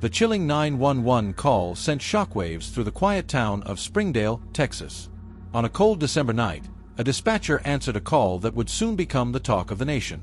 The chilling 911 call sent shockwaves through the quiet town of Springdale, Texas. On a cold December night, a dispatcher answered a call that would soon become the talk of the nation.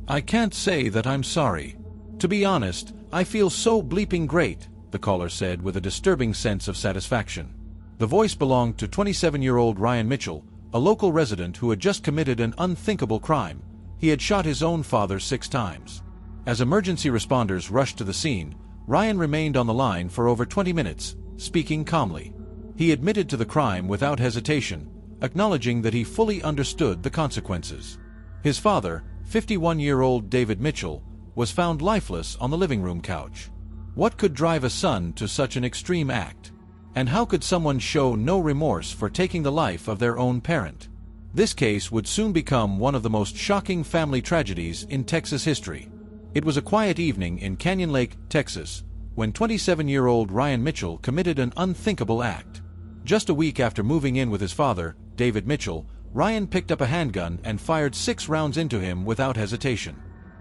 "I can't say that I'm sorry. To be honest, I feel so bleeping great," the caller said with a disturbing sense of satisfaction. The voice belonged to 27-year-old Ryan Mitchell, a local resident who had just committed an unthinkable crime. He had shot his own father 6 times. As emergency responders rushed to the scene, Ryan remained on the line for over 20 minutes, speaking calmly. He admitted to the crime without hesitation, acknowledging that he fully understood the consequences. His father, 51-year-old David Mitchell, was found lifeless on the living room couch. What could drive a son to such an extreme act? And how could someone show no remorse for taking the life of their own parent? This case would soon become one of the most shocking family tragedies in Texas history. It was a quiet evening in Canyon Lake, Texas, when 27-year-old Ryan Mitchell committed an unthinkable act. Just a week after moving in with his father, David Mitchell, Ryan picked up a handgun and fired 6 rounds into him without hesitation.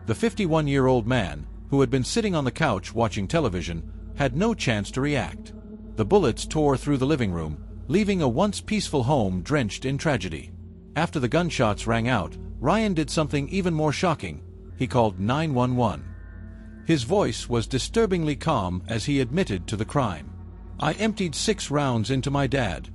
The 51-year-old man, who had been sitting on the couch watching television, had no chance to react. The bullets tore through the living room, leaving a once peaceful home drenched in tragedy. After the gunshots rang out, Ryan did something even more shocking. He called 911. His voice was disturbingly calm as he admitted to the crime. "I emptied 6 rounds into my dad,"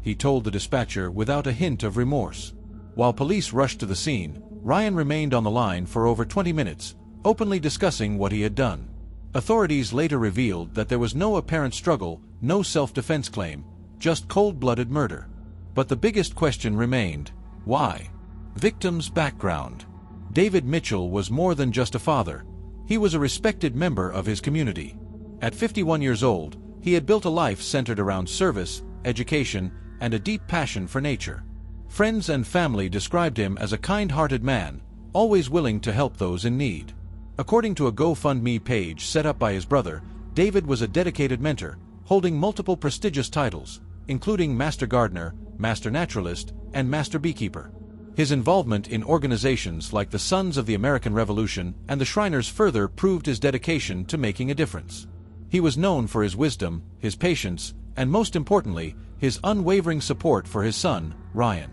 he told the dispatcher without a hint of remorse. While police rushed to the scene, Ryan remained on the line for over 20 minutes, openly discussing what he had done. Authorities later revealed that there was no apparent struggle, no self-defense claim, just cold-blooded murder. But the biggest question remained: why? Victim's background. David Mitchell was more than just a father. He was a respected member of his community. At 51 years old, he had built a life centered around service, education, and a deep passion for nature. Friends and family described him as a kind-hearted man, always willing to help those in need. According to a GoFundMe page set up by his brother, David was a dedicated mentor, holding multiple prestigious titles, including Master Gardener, Master Naturalist, and Master Beekeeper. His involvement in organizations like the Sons of the American Revolution and the Shriners further proved his dedication to making a difference. He was known for his wisdom, his patience, and most importantly, his unwavering support for his son, Ryan.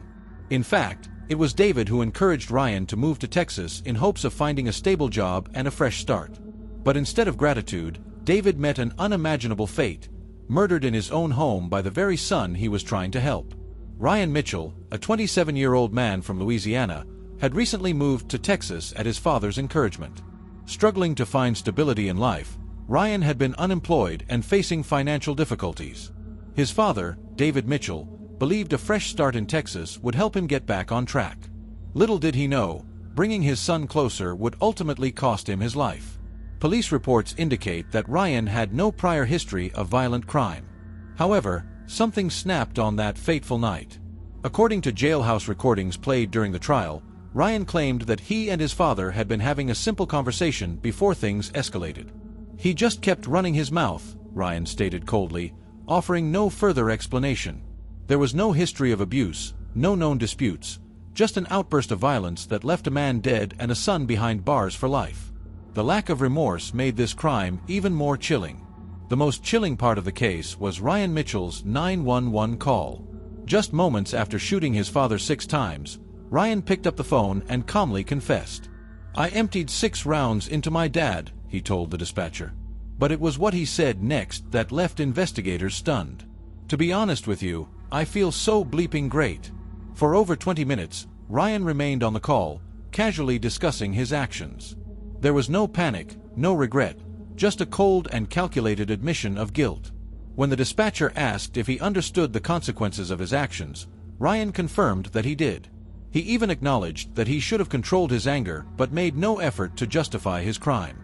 In fact, it was David who encouraged Ryan to move to Texas in hopes of finding a stable job and a fresh start. But instead of gratitude, David met an unimaginable fate, murdered in his own home by the very son he was trying to help. Ryan Mitchell, a 27-year-old man from Louisiana, had recently moved to Texas at his father's encouragement. Struggling to find stability in life, Ryan had been unemployed and facing financial difficulties. His father, David Mitchell, believed a fresh start in Texas would help him get back on track. Little did he know, bringing his son closer would ultimately cost him his life. Police reports indicate that Ryan had no prior history of violent crime. However, something snapped on that fateful night. According to jailhouse recordings played during the trial, Ryan claimed that he and his father had been having a simple conversation before things escalated. "He just kept running his mouth," Ryan stated coldly, offering no further explanation. There was no history of abuse, no known disputes, just an outburst of violence that left a man dead and a son behind bars for life. The lack of remorse made this crime even more chilling. The most chilling part of the case was Ryan Mitchell's 911 call. Just moments after shooting his father 6 times, Ryan picked up the phone and calmly confessed. "I emptied 6 rounds into my dad," he told the dispatcher. But it was what he said next that left investigators stunned. "To be honest with you, I feel so bleeping great." For over 20 minutes, Ryan remained on the call, casually discussing his actions. There was no panic, no regret, just a cold and calculated admission of guilt. When the dispatcher asked if he understood the consequences of his actions, Ryan confirmed that he did. He even acknowledged that he should have controlled his anger but made no effort to justify his crime.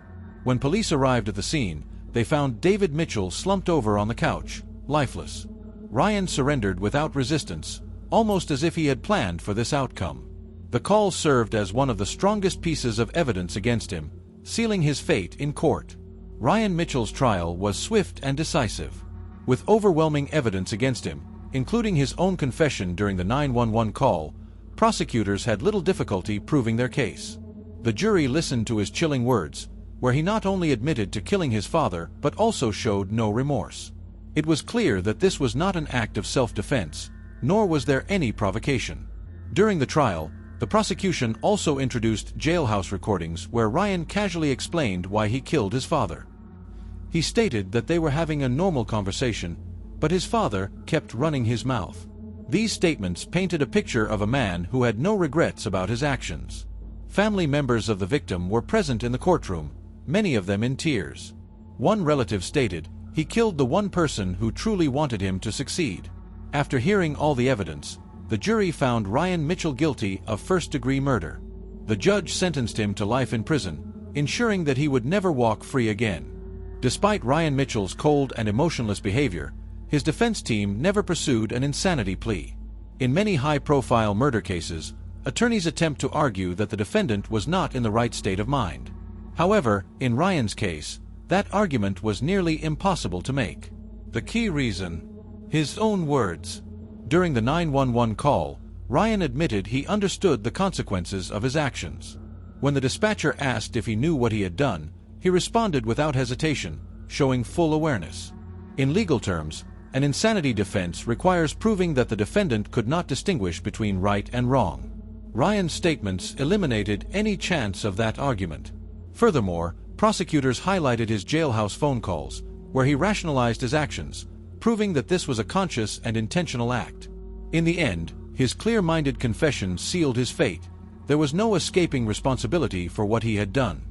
When police arrived at the scene, they found David Mitchell slumped over on the couch, lifeless. Ryan surrendered without resistance, almost as if he had planned for this outcome. The call served as one of the strongest pieces of evidence against him, sealing his fate in court. Ryan Mitchell's trial was swift and decisive. With overwhelming evidence against him, including his own confession during the 911 call, prosecutors had little difficulty proving their case. The jury listened to his chilling words, where he not only admitted to killing his father but also showed no remorse. It was clear that this was not an act of self-defense, nor was there any provocation. During the trial, the prosecution also introduced jailhouse recordings where Ryan casually explained why he killed his father. He stated that they were having a normal conversation, but his father kept running his mouth. These statements painted a picture of a man who had no regrets about his actions. Family members of the victim were present in the courtroom, many of them in tears. One relative stated, "He killed the one person who truly wanted him to succeed." After hearing all the evidence, the jury found Ryan Mitchell guilty of first-degree murder. The judge sentenced him to life in prison, ensuring that he would never walk free again. Despite Ryan Mitchell's cold and emotionless behavior, his defense team never pursued an insanity plea. In many high-profile murder cases, attorneys attempt to argue that the defendant was not in the right state of mind. However, in Ryan's case, that argument was nearly impossible to make. The key reason? His own words. During the 911 call, Ryan admitted he understood the consequences of his actions. When the dispatcher asked if he knew what he had done, he responded without hesitation, showing full awareness. In legal terms, an insanity defense requires proving that the defendant could not distinguish between right and wrong. Ryan's statements eliminated any chance of that argument. Furthermore, prosecutors highlighted his jailhouse phone calls, where he rationalized his actions, proving that this was a conscious and intentional act. In the end, his clear-minded confession sealed his fate. There was no escaping responsibility for what he had done.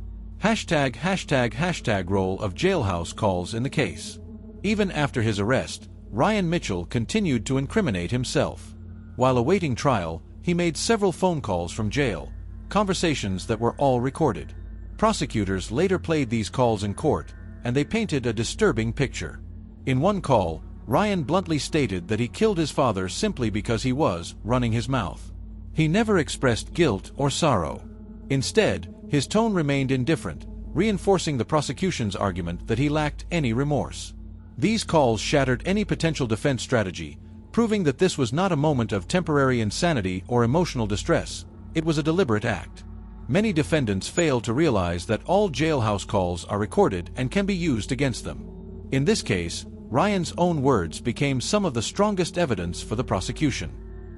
#### Role of jailhouse calls in the case. Even after his arrest, Ryan Mitchell continued to incriminate himself. While awaiting trial, he made several phone calls from jail, conversations that were all recorded. Prosecutors later played these calls in court, and they painted a disturbing picture. In one call, Ryan bluntly stated that he killed his father simply because he was running his mouth. He never expressed guilt or sorrow. Instead, his tone remained indifferent, reinforcing the prosecution's argument that he lacked any remorse. These calls shattered any potential defense strategy, proving that this was not a moment of temporary insanity or emotional distress. It was a deliberate act. Many defendants fail to realize that all jailhouse calls are recorded and can be used against them. In this case, Ryan's own words became some of the strongest evidence for the prosecution.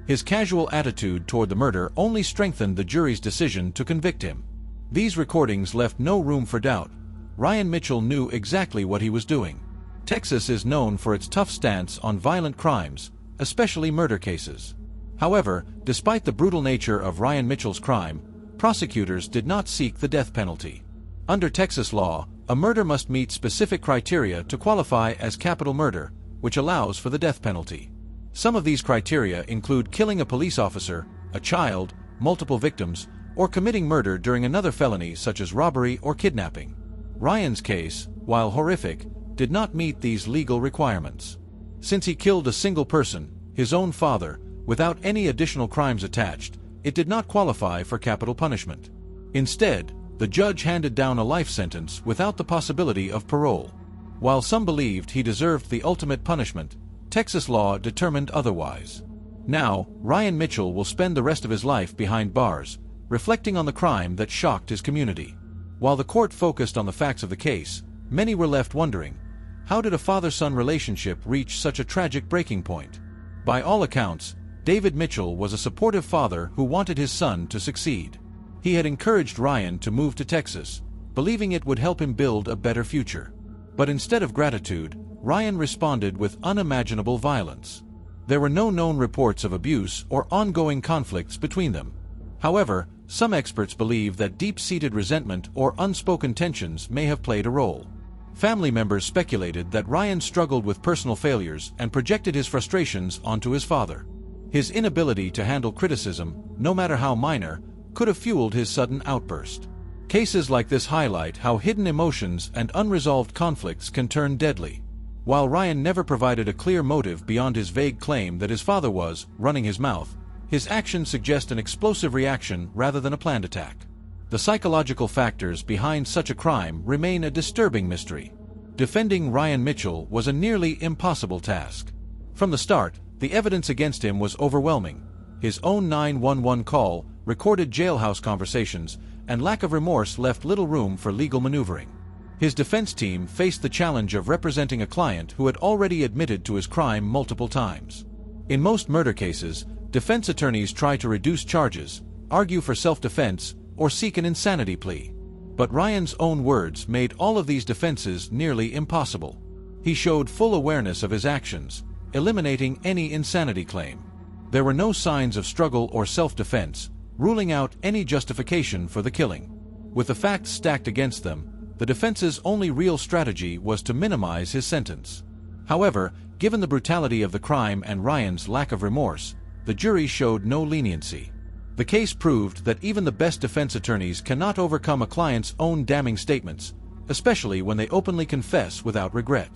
His casual attitude toward the murder only strengthened the jury's decision to convict him. These recordings left no room for doubt. Ryan Mitchell knew exactly what he was doing. Texas is known for its tough stance on violent crimes, especially murder cases. However, despite the brutal nature of Ryan Mitchell's crime, prosecutors did not seek the death penalty. Under Texas law, a murder must meet specific criteria to qualify as capital murder, which allows for the death penalty. Some of these criteria include killing a police officer, a child, multiple victims, or committing murder during another felony such as robbery or kidnapping. Ryan's case, while horrific, did not meet these legal requirements. Since he killed a single person, his own father, without any additional crimes attached, it did not qualify for capital punishment. Instead, the judge handed down a life sentence without the possibility of parole. While some believed he deserved the ultimate punishment, Texas law determined otherwise. Now, Ryan Mitchell will spend the rest of his life behind bars, reflecting on the crime that shocked his community. While the court focused on the facts of the case, many were left wondering, how did a father-son relationship reach such a tragic breaking point? By all accounts, David Mitchell was a supportive father who wanted his son to succeed. He had encouraged Ryan to move to Texas, believing it would help him build a better future. But instead of gratitude, Ryan responded with unimaginable violence. There were no known reports of abuse or ongoing conflicts between them. However, some experts believe that deep-seated resentment or unspoken tensions may have played a role. Family members speculated that Ryan struggled with personal failures and projected his frustrations onto his father. His inability to handle criticism, no matter how minor, could have fueled his sudden outburst. Cases like this highlight how hidden emotions and unresolved conflicts can turn deadly. While Ryan never provided a clear motive beyond his vague claim that his father was running his mouth, his actions suggest an explosive reaction rather than a planned attack. The psychological factors behind such a crime remain a disturbing mystery. Defending Ryan Mitchell was a nearly impossible task. From the start, the evidence against him was overwhelming. His own 911 call, recorded jailhouse conversations, and lack of remorse left little room for legal maneuvering. His defense team faced the challenge of representing a client who had already admitted to his crime multiple times. In most murder cases, defense attorneys try to reduce charges, argue for self-defense, or seek an insanity plea. But Ryan's own words made all of these defenses nearly impossible. He showed full awareness of his actions, eliminating any insanity claim. There were no signs of struggle or self-defense, ruling out any justification for the killing. With the facts stacked against them, the defense's only real strategy was to minimize his sentence. However, given the brutality of the crime and Ryan's lack of remorse, the jury showed no leniency. The case proved that even the best defense attorneys cannot overcome a client's own damning statements, especially when they openly confess without regret.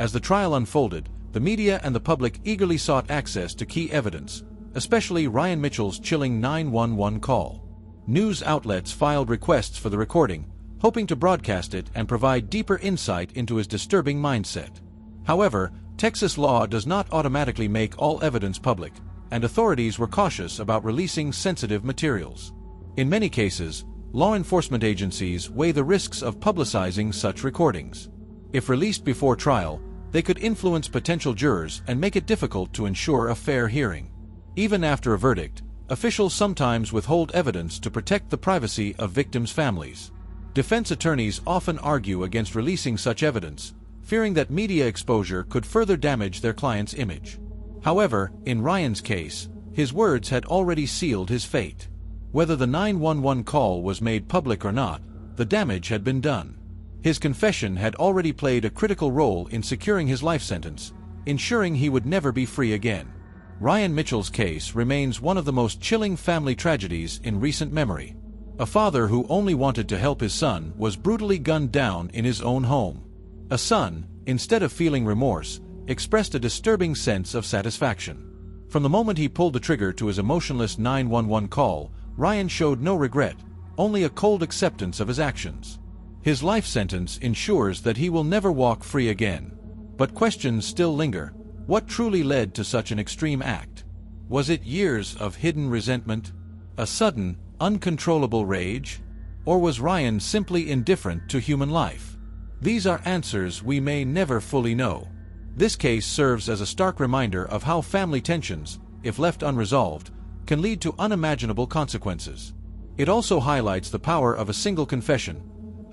As the trial unfolded, the media and the public eagerly sought access to key evidence, especially Ryan Mitchell's chilling 911 call. News outlets filed requests for the recording, hoping to broadcast it and provide deeper insight into his disturbing mindset. However, Texas law does not automatically make all evidence public, and authorities were cautious about releasing sensitive materials. In many cases, law enforcement agencies weigh the risks of publicizing such recordings. If released before trial, they could influence potential jurors and make it difficult to ensure a fair hearing. Even after a verdict, officials sometimes withhold evidence to protect the privacy of victims' families. Defense attorneys often argue against releasing such evidence, fearing that media exposure could further damage their client's image. However, in Ryan's case, his words had already sealed his fate. Whether the 911 call was made public or not, the damage had been done. His confession had already played a critical role in securing his life sentence, ensuring he would never be free again. Ryan Mitchell's case remains one of the most chilling family tragedies in recent memory. A father who only wanted to help his son was brutally gunned down in his own home. A son, instead of feeling remorse, expressed a disturbing sense of satisfaction. From the moment he pulled the trigger to his emotionless 911 call, Ryan showed no regret, only a cold acceptance of his actions. His life sentence ensures that he will never walk free again. But questions still linger. What truly led to such an extreme act? Was it years of hidden resentment? A sudden, uncontrollable rage? Or was Ryan simply indifferent to human life? These are answers we may never fully know. This case serves as a stark reminder of how family tensions, if left unresolved, can lead to unimaginable consequences. It also highlights the power of a single confession,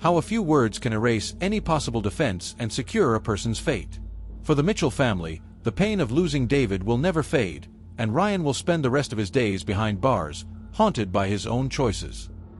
how a few words can erase any possible defense and secure a person's fate. For the Mitchell family, the pain of losing David will never fade, and Ryan will spend the rest of his days behind bars, haunted by his own choices.